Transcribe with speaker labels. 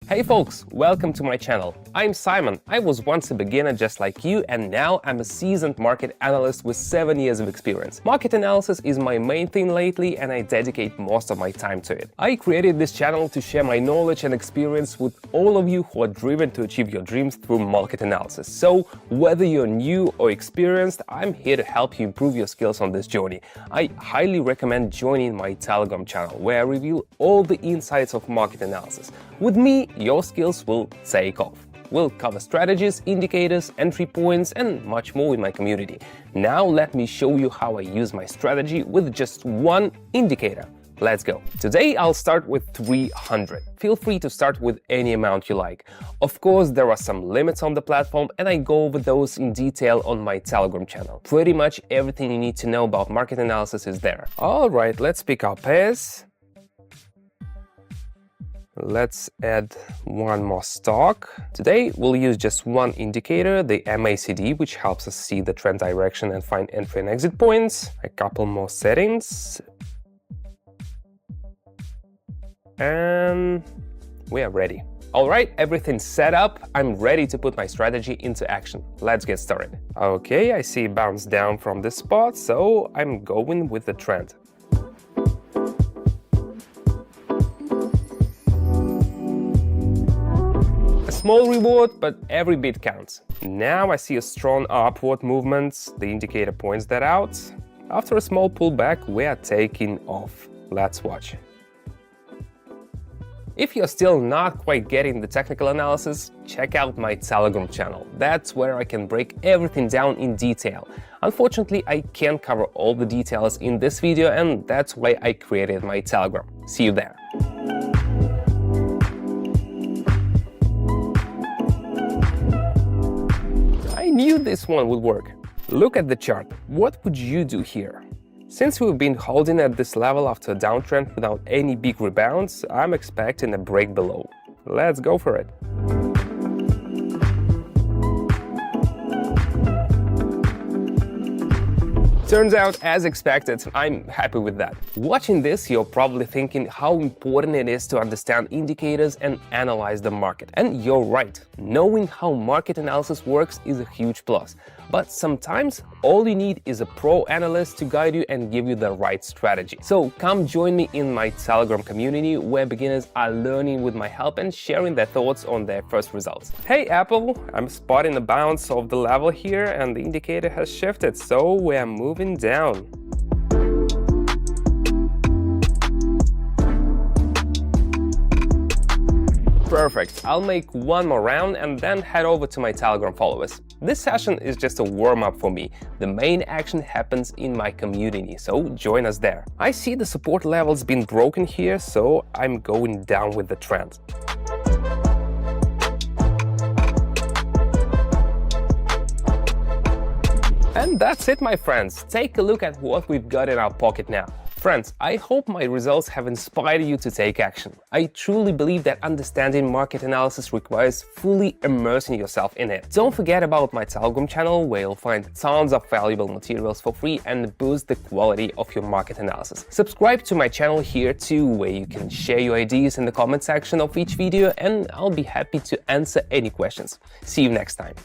Speaker 1: Hey folks, welcome to my channel. I'm Simon. I was once a beginner just like you, and now I'm a seasoned market analyst with 7 years of experience. Market analysis is my main thing lately, and I dedicate most of my time to it. I created this channel to share my knowledge and experience with all of you who are driven to achieve your dreams through market analysis. So whether you're new or experienced, I'm here to help you improve your skills on this journey. I highly recommend joining my Telegram channel, where I reveal all the insights of market analysis. With me, your skills will take off. We'll cover strategies, indicators, entry points, and much more in my community. Now let me show you how I use my strategy with just one indicator. Let's go. Today I'll start with 300. Feel free to start with any amount you like. Of course, there are some limits on the platform, and I go over those in detail on my Telegram channel. Pretty much everything you need to know about market analysis is there. All right, let's pick our pairs. Let's add one more stock. Today, we'll use just one indicator, the MACD, which helps us see the trend direction and find entry and exit points. A couple more settings. And we are ready. All right, everything's set up. I'm ready to put my strategy into action. Let's get started. Okay, I see bounce down from this spot, so I'm going with the trend. Small reward, but every bit counts. Now I see a strong upward movement. The indicator points that out. After a small pullback, we are taking off. Let's watch. If you're still not quite getting the technical analysis, check out my Telegram channel. That's where I can break everything down in detail. Unfortunately, I can't cover all the details in this video, and that's why I created my Telegram. See you there. I knew this one would work. Look at the chart. What would you do here? Since we've been holding at this level after a downtrend without any big rebounds, I'm expecting a break below. Let's go for it. Turns out, as expected, I'm happy with that. Watching this, you're probably thinking how important it is to understand indicators and analyze the market. And you're right, knowing how market analysis works is a huge plus. But sometimes, all you need is a pro analyst to guide you and give you the right strategy. So come join me in my Telegram community, where beginners are learning with my help and sharing their thoughts on their first results. Hey Apple, I'm spotting a bounce of the level here, and the indicator has shifted, so we're moving down. Perfect. I'll make one more round and then head over to my Telegram followers. This session is just a warm-up for me. The main action happens in my community, so join us there. I see the support levels been broken here, so I'm going down with the trend. And that's it, my friends. Take a look at what we've got in our pocket now. Friends, I hope my results have inspired you to take action. I truly believe that understanding market analysis requires fully immersing yourself in it. Don't forget about my Telegram channel, where you'll find tons of valuable materials for free and boost the quality of your market analysis. Subscribe to my channel here too, where you can share your ideas in the comment section of each video, and I'll be happy to answer any questions. See you next time.